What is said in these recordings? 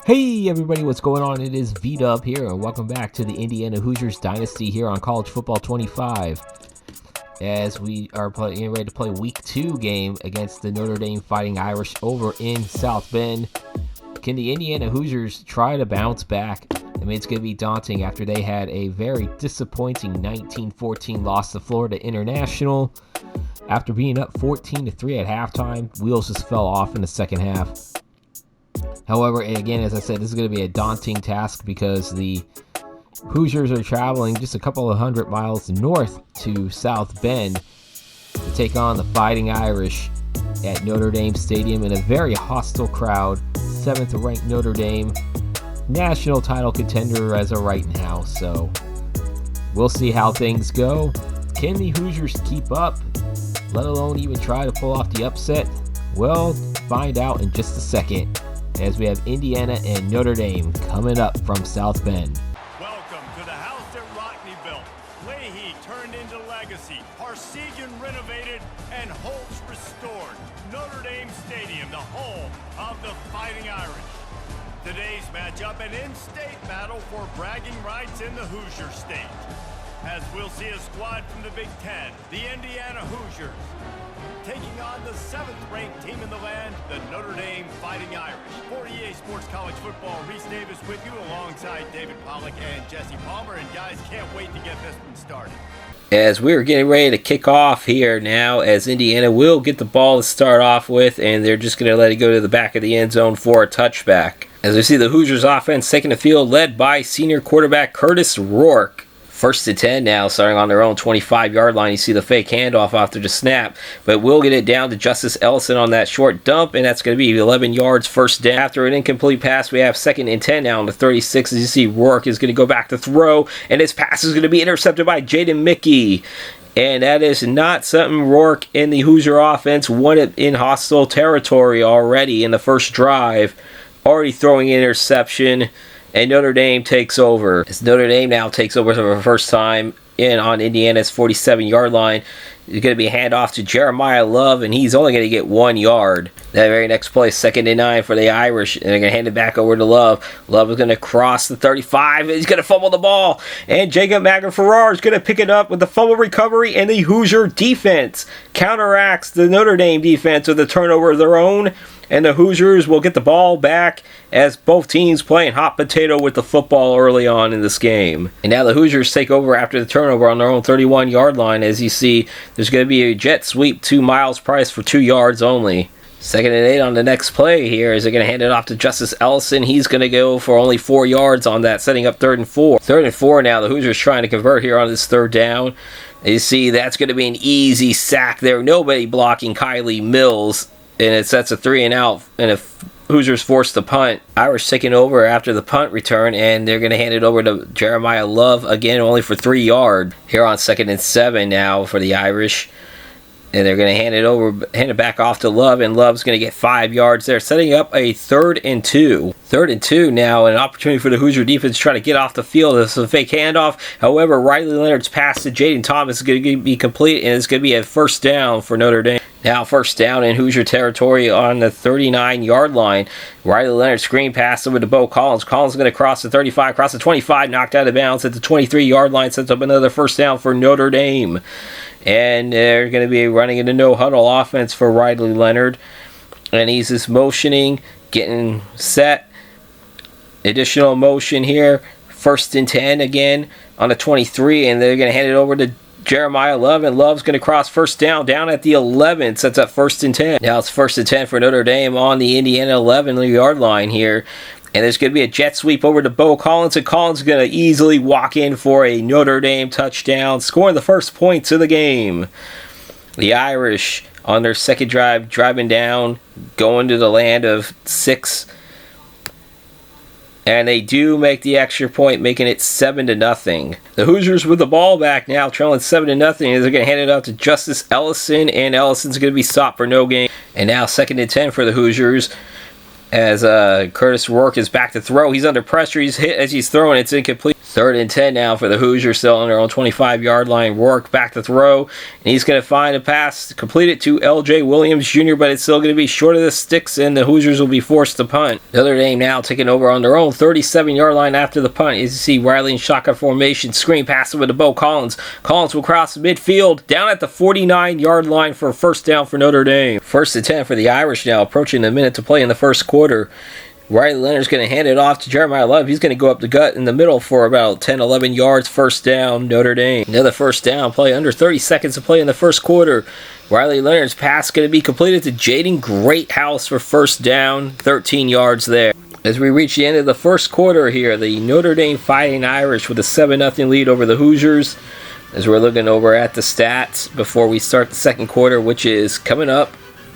Hey everybody, what's going on? It is V-Dub here, and welcome back to the Indiana Hoosiers Dynasty here on College Football 25. As we are getting ready to play Week 2 game against the Notre Dame Fighting Irish over in South Bend. Can the Indiana Hoosiers try to bounce back? I mean, it's going to be daunting after they had a very disappointing 19-14 loss to Florida International. After being up 14-3 at halftime, wheels just fell off in the second half. However, again, as I said, this is going to be a daunting task because the Hoosiers are traveling just a couple of hundred miles north to South Bend to take on the Fighting Irish at Notre Dame Stadium in a very hostile crowd. 7th-ranked Notre Dame, national title contender as of right now. So we'll see how things go. Can the Hoosiers keep up, let alone even try to pull off the upset? Well, find out in just a second, as we have Indiana and Notre Dame coming up from South Bend. Welcome to the house that Rockney built. Leahy turned into legacy. Parsegian renovated and Holtz restored. Notre Dame Stadium, the home of the Fighting Irish. Today's matchup, an in-state battle for bragging rights in the Hoosier State. As we'll see a squad from the Big Ten, the Indiana Hoosiers, taking on the 7th-ranked team in the land, the Notre Dame Fighting Irish. For EA Sports College Football, Reese Davis with you alongside David Pollack and Jesse Palmer. And guys, can't wait to get this one started. As we're getting ready to kick off here now, as Indiana will get the ball to start off with, and they're just going to let it go to the back of the end zone for a touchback. As we see the Hoosiers offense taking the field, led by senior quarterback Curtis Rourke. 1st and 10 now, starting on their own 25-yard line. You see the fake handoff after the snap, but we'll get it down to Justice Ellison on that short dump, and that's going to be 11 yards first down. After an incomplete pass, we have 2nd and 10 now on the 36. As you see, Rourke is going to go back to throw, and his pass is going to be intercepted by Jaden Mickey. And that is not something Rourke in the Hoosier offense wanted in hostile territory already in the first drive. Already throwing an interception. And Notre Dame takes over. As Notre Dame now takes over for the first time in on Indiana's 47-yard line. It's going to be a handoff to Jeremiah Love, and he's only going to get 1 yard. That very next play, 2nd and 9 for the Irish, and they're going to hand it back over to Love. Love is going to cross the 35, and he's going to fumble the ball. And Jacob Magaferrar is going to pick it up with the fumble recovery, and the Hoosier defense counteracts the Notre Dame defense with a turnover of their own. And the Hoosiers will get the ball back as both teams playing hot potato with the football early on in this game. And now the Hoosiers take over after the turnover on their own 31-yard line. As you see, there's going to be a jet sweep to Miles Price for 2 yards only. 2nd and 8 on the next play here as they're going to hand it off to Justice Ellison. He's going to go for only 4 yards on that, setting up 3rd and 4. 3rd and 4 now. The Hoosiers trying to convert here on this 3rd down. You see, that's going to be an easy sack there. Nobody blocking Kylie Mills. And it sets a 3 and out, and if Hoosiers force the punt, Irish taking over after the punt return, and they're going to hand it over to Jeremiah Love again, only for 3 yards. Here on 2nd and 7 now for the Irish, and they're going to hand it back off to Love, and Love's going to get 5 yards there, setting up a 3rd and 2. 3rd and 2 now, an opportunity for the Hoosier defense to try to get off the field. This is a fake handoff. However, Riley Leonard's pass to Jaden Thomas is going to be complete, and it's going to be a first down for Notre Dame. Now first down in Hoosier territory on the 39-yard line. Riley Leonard screen pass over to Bo Collins. Collins is going to cross the 35, cross the 25, knocked out of bounds at the 23-yard line. Sets up another first down for Notre Dame. And they're going to be running into no-huddle offense for Riley Leonard. And he's just motioning, getting set. Additional motion here. 1st and 10 again on the 23, and they're going to hand it over to Jeremiah Love, and Love's going to cross first down at the 11. Sets up 1st and 10. Now it's 1st and 10 for Notre Dame on the Indiana 11-yard line here. And there's going to be a jet sweep over to Bo Collins, and Collins is going to easily walk in for a Notre Dame touchdown, scoring the first points of the game. The Irish on their second drive, driving down, going to the land of 6. And they do make the extra point, making it 7-0. The Hoosiers with the ball back now, trailing 7-0. As they're going to hand it out to Justice Ellison, and Ellison's going to be stopped for no gain. And now 2nd and 10 for the Hoosiers. As Curtis Rourke is back to throw. He's under pressure. He's hit as he's throwing. It's incomplete. Third and 10 now for the Hoosiers, still on their own 25-yard line. Rourke back to throw, and he's going to find a pass, complete it to L.J. Williams Jr., but it's still going to be short of the sticks, and the Hoosiers will be forced to punt. Notre Dame now taking over on their own 37-yard line after the punt. As you see, Riley in shotgun formation, screen pass over to Bo Collins. Collins will cross midfield, down at the 49-yard line for a first down for Notre Dame. First and 10 for the Irish now, approaching a minute to play in the first quarter. Riley Leonard's going to hand it off to Jeremiah Love. He's going to go up the gut in the middle for about 10, 11 yards. First down, Notre Dame. Another first down play, under 30 seconds to play in the first quarter. Riley Leonard's pass going to be completed to Jaden Greathouse for first down, 13 yards there. As we reach the end of the first quarter here, the Notre Dame Fighting Irish with a 7-0 lead over the Hoosiers. As we're looking over at the stats before we start the second quarter, which is coming up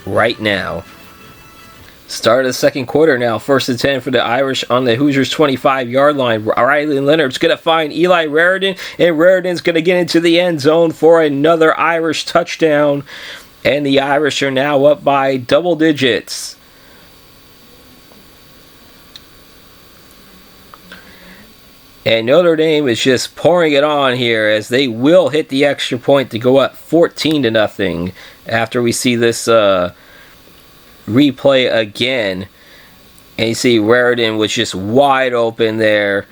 right now. Start of the second quarter now. First and 10 for the Irish on the Hoosiers' 25-yard line. Riley Leonard's going to find Eli Raridan, and Raridan's going to get into the end zone for another Irish touchdown. And the Irish are now up by double digits. And Notre Dame is just pouring it on here as they will hit the extra point to go up 14-0 after we see this replay again. And you see Raridan was just wide open there.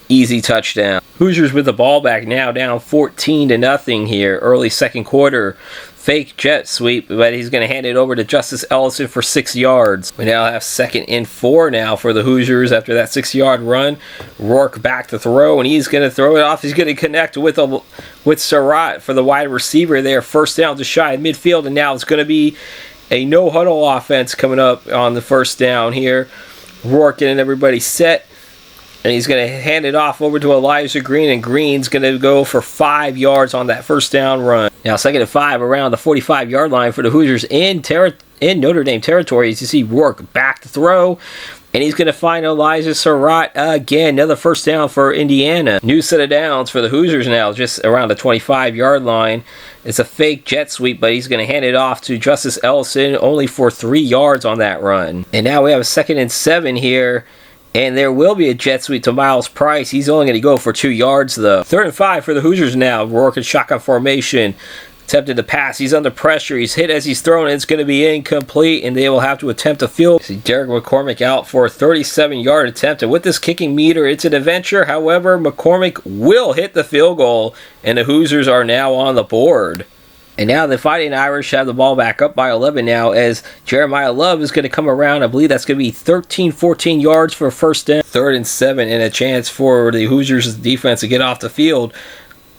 Easy touchdown. Hoosiers with the ball back now, down 14-0 here. Early second quarter. Fake jet sweep, but he's going to hand it over to Justice Ellison for 6 yards. We now have 2nd and 4 now for the Hoosiers after that 6-yard run. Rourke back to throw, and he's going to throw it off. He's going to connect with Surratt for the wide receiver there. First down to shy of midfield, and now it's going to be a no-huddle offense coming up on the first down here. Rourke getting everybody set. And he's going to hand it off over to Elijah Green, and Green's going to go for 5 yards on that first down run. Now 2nd and 5 around the 45-yard line for the Hoosiers in Notre Dame territory. As you see Rourke back to throw, and he's going to find Elijah Surratt again. Another first down for Indiana. New set of downs for the Hoosiers now, just around the 25-yard line. It's a fake jet sweep, but he's going to hand it off to Justice Ellison, only for 3 yards on that run. And now we have a 2nd and 7 here. And there will be a jet sweep to Miles Price. He's only going to go for 2 yards, though. 3rd and 5 for the Hoosiers now. Rourke in shotgun formation. Attempted to pass. He's under pressure. He's hit as he's thrown. It's going to be incomplete, and they will have to attempt a field. See Derek McCormick out for a 37-yard attempt. And with this kicking meter, it's an adventure. However, McCormick will hit the field goal, and the Hoosiers are now on the board. And now the Fighting Irish have the ball back up by 11 now, as Jeremiah Love is going to come around. I believe that's going to be 13, 14 yards for a first down. 3rd and 7, and a chance for the Hoosiers defense to get off the field.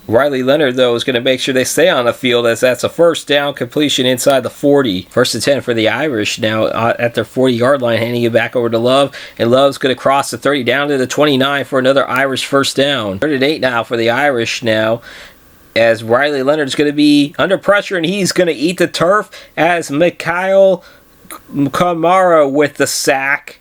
Riley Leonard, though, is going to make sure they stay on the field, as that's a first down completion inside the 40. 1st and 10 for the Irish now at their 40-yard line, handing it back over to Love. And Love's going to cross the 30 down to the 29 for another Irish first down. 3rd and 8 now for the Irish now, as Riley Leonard's going to be under pressure, and he's going to eat the turf as Mikhail Kamara with the sack.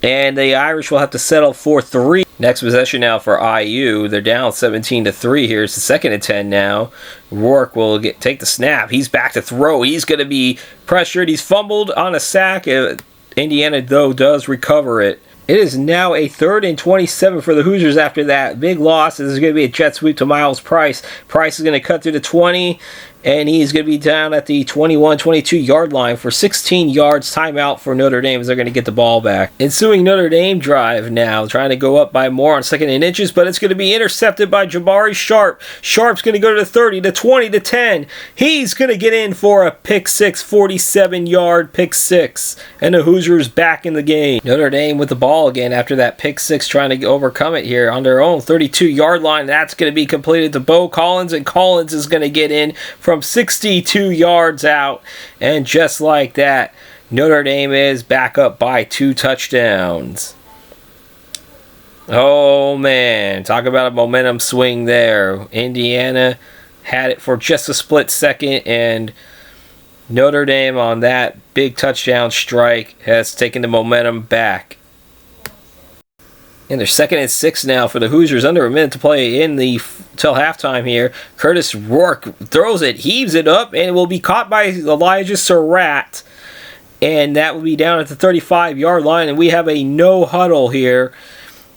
And the Irish will have to settle for 3. Next possession now for IU. They're down 17-3 here. It's the 2nd and 10 now. Rourke will take the snap. He's back to throw. He's going to be pressured. He's fumbled on a sack. Indiana, though, does recover it. It is now a 3rd and 27 for the Hoosiers after that big loss. This is going to be a jet sweep to Miles Price. Price is going to cut through the 20, and he's going to be down at the 21, 22-yard line for 16 yards. Timeout for Notre Dame as they're going to get the ball back. Ensuing Notre Dame drive now, trying to go up by more on 2nd and inches, but it's going to be intercepted by Jabari Sharp. Sharp's going to go to the 30, the 20, the 10. He's going to get in for a pick six, 47-yard pick six, and the Hoosiers back in the game. Notre Dame with the ball again after that pick six, trying to overcome it here on their own 32-yard line. That's going to be completed to Bo Collins, and Collins is going to get in from 62 yards out. And just like that, Notre Dame is back up by 2 touchdowns. Oh man, talk about a momentum swing there. Indiana had it for just a split second, and Notre Dame on that big touchdown strike has taken the momentum back. And they're 2nd and 6 now for the Hoosiers. Under a minute to play till halftime here. Curtis Rourke throws it, heaves it up, and it will be caught by Elijah Surratt. And that will be down at the 35-yard line. And we have a no huddle here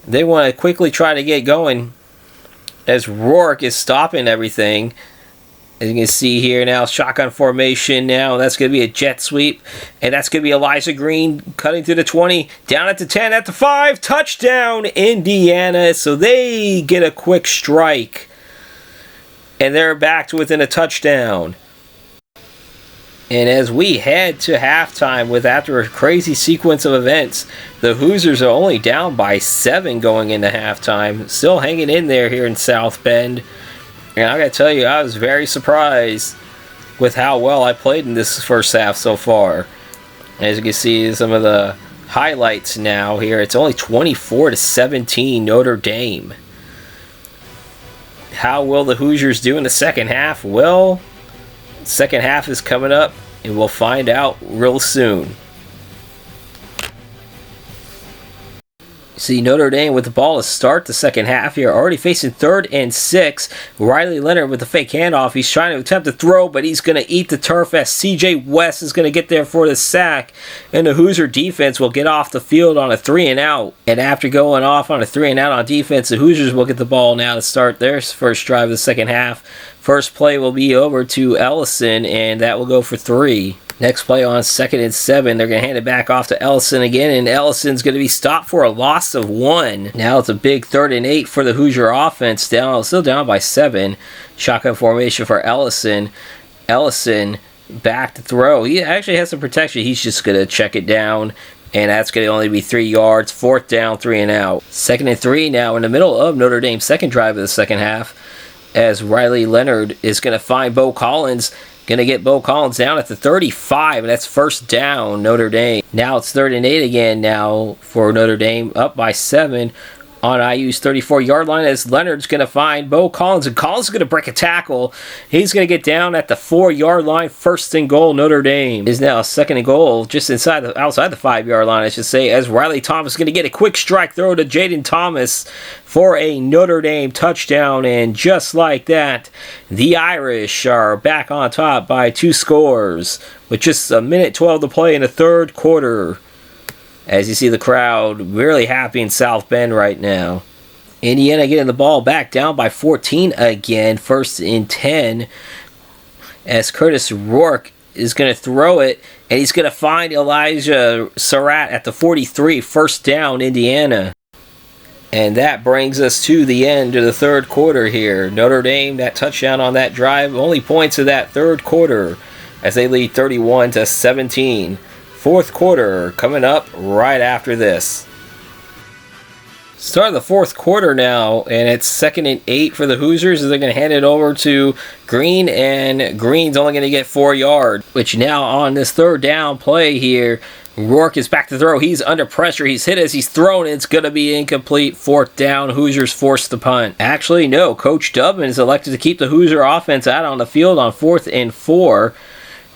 They want to quickly try to get going as Rourke is stopping everything. As you can see here now, shotgun formation now. That's going to be a jet sweep. And that's going to be Elijah Green cutting through the 20. Down at the 10, at the 5. Touchdown, Indiana. So they get a quick strike. And they're back to within a touchdown. And as we head to halftime with after a crazy sequence of events, the Hoosiers are only down by 7 going into halftime. Still hanging in there here in South Bend. And I gotta tell you, I was very surprised with how well I played in this first half so far. As you can see, some of the highlights now here. It's only 24-17 Notre Dame. How will the Hoosiers do in the second half? Well, second half is coming up, and we'll find out real soon. See Notre Dame with the ball to start the second half here. Already facing 3rd and 6. Riley Leonard with the fake handoff. He's trying to attempt to throw, but he's going to eat the turf as CJ West is going to get there for the sack. And the Hoosier defense will get off the field on a 3-and-out. And after going off on a 3-and-out on defense, the Hoosiers will get the ball now to start their first drive of the second half. First play will be over to Ellison, and that will go for 3. Next play on 2nd and 7. They're going to hand it back off to Ellison again, and Ellison's going to be stopped for a loss of 1. Now it's a big 3rd and 8 for the Hoosier offense. Still down by 7. Shotgun formation for Ellison. Ellison back to throw. He actually has some protection. He's just going to check it down, and that's going to only be 3 yards. 4th down, 3-and-out. 2nd and 3 now in the middle of Notre Dame's second drive of the second half, as Riley Leonard is going to find Bo Collins. Going to get Bo Collins down at the 35, and that's first down, Notre Dame. Now it's 3rd and 8 again now for Notre Dame, up by 7 on IU's 34-yard line, as Leonard's going to find Bo Collins, and Collins is going to break a tackle. He's going to get down at the 4-yard line. 1st and goal. Notre Dame is now 2nd and goal, just outside the 5-yard line, I should say, as Riley Thomas is going to get a quick strike throw to Jaden Thomas for a Notre Dame touchdown. And just like that, the Irish are back on top by 2 scores with just a minute 12 to play in the third quarter. As you see the crowd really happy in South Bend right now. Indiana getting the ball back, down by 14 again. 1st and 10. As Curtis Rourke is going to throw it, and he's going to find Elijah Surratt at the 43. 1st down, Indiana. And that brings us to the end of the third quarter here. Notre Dame, that touchdown on that drive, only points of that third quarter as they lead 31-17. Fourth quarter coming up right after this. Start of the fourth quarter now, and it's 2nd and 8 for the Hoosiers. They're going to hand it over to Green, and Green's only going to get 4 yards. Which now on this 3rd down play here, Rourke is back to throw. He's under pressure. He's hit as he's thrown. It's going to be incomplete. 4th down. Hoosiers force the punt. Actually, no. Coach Dubman is elected to keep the Hoosier offense out on the field on 4th and 4.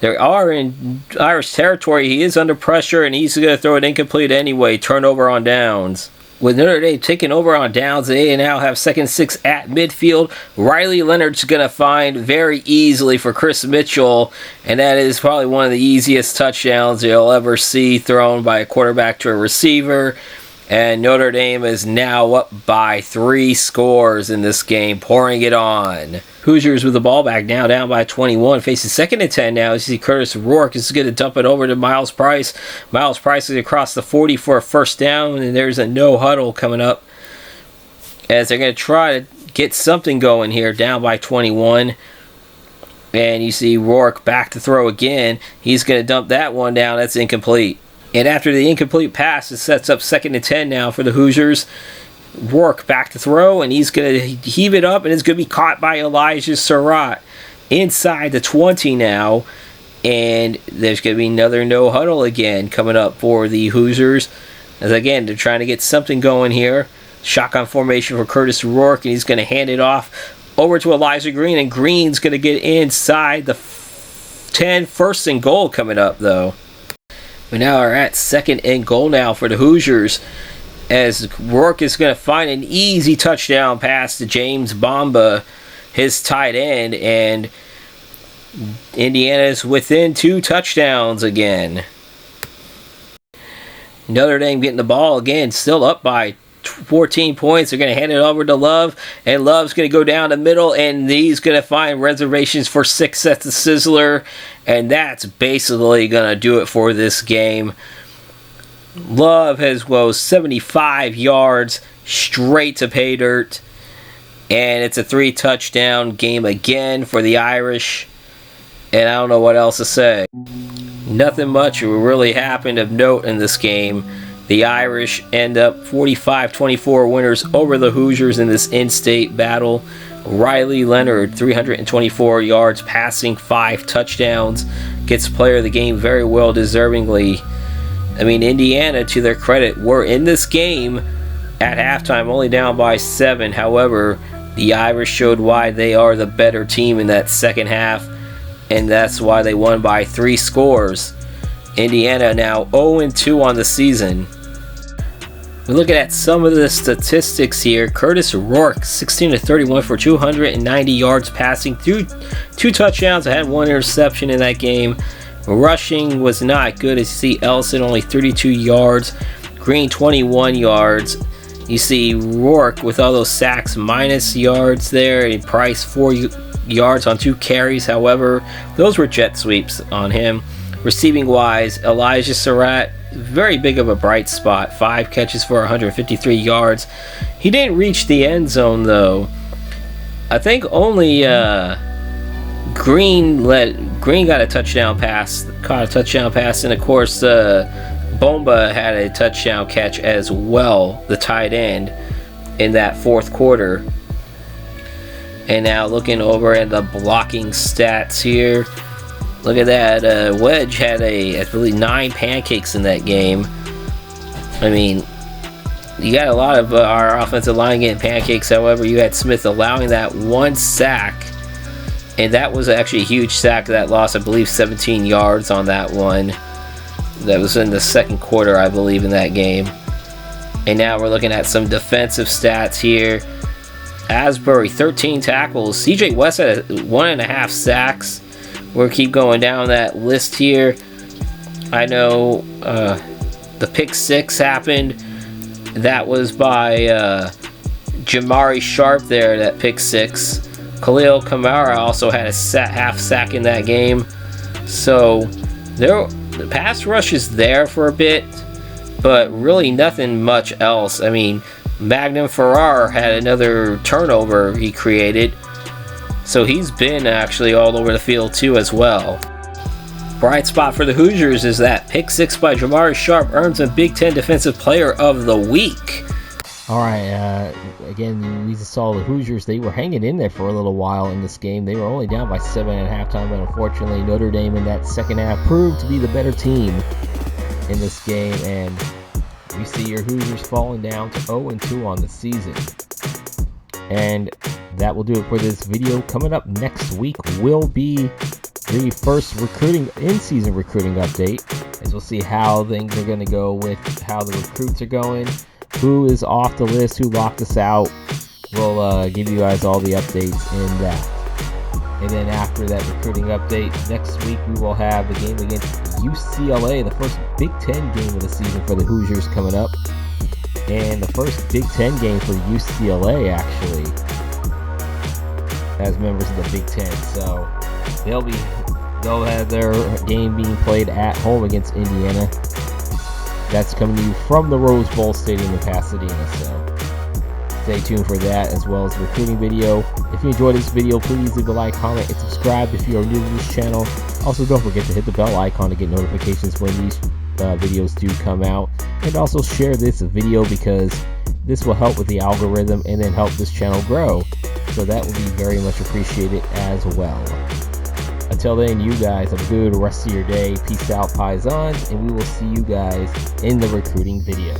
They are in Irish territory. He is under pressure, and he's going to throw it incomplete anyway. Turnover on downs. With Notre Dame taking over on downs, they now have 2nd and 6 at midfield. Riley Leonard's going to find very easily for Chris Mitchell, and that is probably one of the easiest touchdowns you'll ever see thrown by a quarterback to a receiver. And Notre Dame is now up by 3 scores in this game, pouring it on. Hoosiers with the ball back now, down by 21, facing 2nd and 10 now. You see Curtis Rourke is going to dump it over to Miles Price. Miles Price is across the 40 for a 1st down, and there's a no huddle coming up as they're going to try to get something going here, down by 21. And you see Rourke back to throw again. He's going to dump that one down. That's incomplete. And after the incomplete pass, it sets up 2nd and 10 now for the Hoosiers. Rourke back to throw, and he's going to heave it up, and it's going to be caught by Elijah Surratt inside the 20 now. And there's going to be another no huddle again coming up for the Hoosiers. As again, they're trying to get something going here. Shotgun formation for Curtis Rourke, and he's going to hand it off over to Elijah Green, and Green's going to get inside the 10. 1st and goal coming up, though. We now are at 2nd and goal now for the Hoosiers, as Rourke is going to find an easy touchdown pass to James Bamba, his tight end, and Indiana's within 2 touchdowns again. Notre Dame getting the ball again, still up by 14 points. They're going to hand it over to Love, and Love's going to go down the middle, and he's going to find reservations for 6 sets of Sizzler, and that's basically going to do it for this game. Love has 75 yards straight to pay dirt, and it's a 3-touchdown game again for the Irish, and I don't know what else to say. Nothing much really happened of note in this game. The Irish end up 45-24 winners over the Hoosiers in this in-state battle. Riley Leonard, 324 yards passing, 5 touchdowns. Gets player of the game very well deservingly. I mean, Indiana, to their credit, were in this game at halftime only down by 7. However, the Irish showed why they are the better team in that second half, and that's why they won by 3 scores. Indiana now 0-2 on the season. We're looking at some of the statistics here. Curtis Rourke, 16-31 for 290 yards passing, 2 touchdowns. I had 1 interception in that game. Rushing was not good. As you see, Ellison only 32 yards. Green 21 yards. You see Rourke with all those sacks, minus yards there. And Price 4 yards on 2 carries. However, those were jet sweeps on him. Receiving wise, Elijah Surratt, very big of a bright spot. 5 catches for 153 yards. He didn't reach the end zone though. I think only Green got a touchdown pass, caught a touchdown pass, and of course Bomba had a touchdown catch as well, the tight end, in that 4th quarter. And now looking over at the blocking stats here. Look at that. Wedge had I believe 9 pancakes in that game. I mean, you got a lot of our offensive line getting pancakes. However, you had Smith allowing that 1 sack. And that was actually a huge sack that lost, I believe, 17 yards on that one. That was in the 2nd quarter, I believe, in that game. And now we're looking at some defensive stats here. Asbury, 13 tackles. CJ West had 1.5 sacks. We'll keep going down that list here. I know the pick 6 happened. That was by Jamari Sharp there, that pick 6. Khalil Kamara also had a half sack in that game. So the pass rush is there for a bit, but really nothing much else. I mean, Magnum Farrar had another turnover he created. So he's been actually all over the field too as well. Bright spot for the Hoosiers is that pick 6 by Jamari Sharp earns a Big Ten Defensive Player of the Week. Alright, again, we saw the Hoosiers, they were hanging in there for a little while in this game. They were only down by 7 at halftime, but unfortunately Notre Dame in that second half proved to be the better team in this game, and we see your Hoosiers falling down to 0-2 on the season. And that will do it for this video. Coming up next week will be the first in-season recruiting update, as we'll see how things are going to go with how the recruits are going, who is off the list, who locked us out. We'll give you guys all the updates in that. And then after that recruiting update, next week we will have the game against UCLA, the first Big Ten game of the season for the Hoosiers coming up. And the first Big Ten game for UCLA, actually, as members of the Big Ten. So they'll have their game being played at home against Indiana. That's coming to you from the Rose Bowl Stadium in Pasadena. So stay tuned for that, as well as the recruiting video. If you enjoyed this video, please leave a like, comment, and subscribe if you are new to this channel. Also, don't forget to hit the bell icon to get notifications when these videos do come out, and also share this video because this will help with the algorithm and then help this channel grow, so that will be very much appreciated as well. Until then, you guys have a good rest of your day. Peace out, Paisans, and we will see you guys in the recruiting video.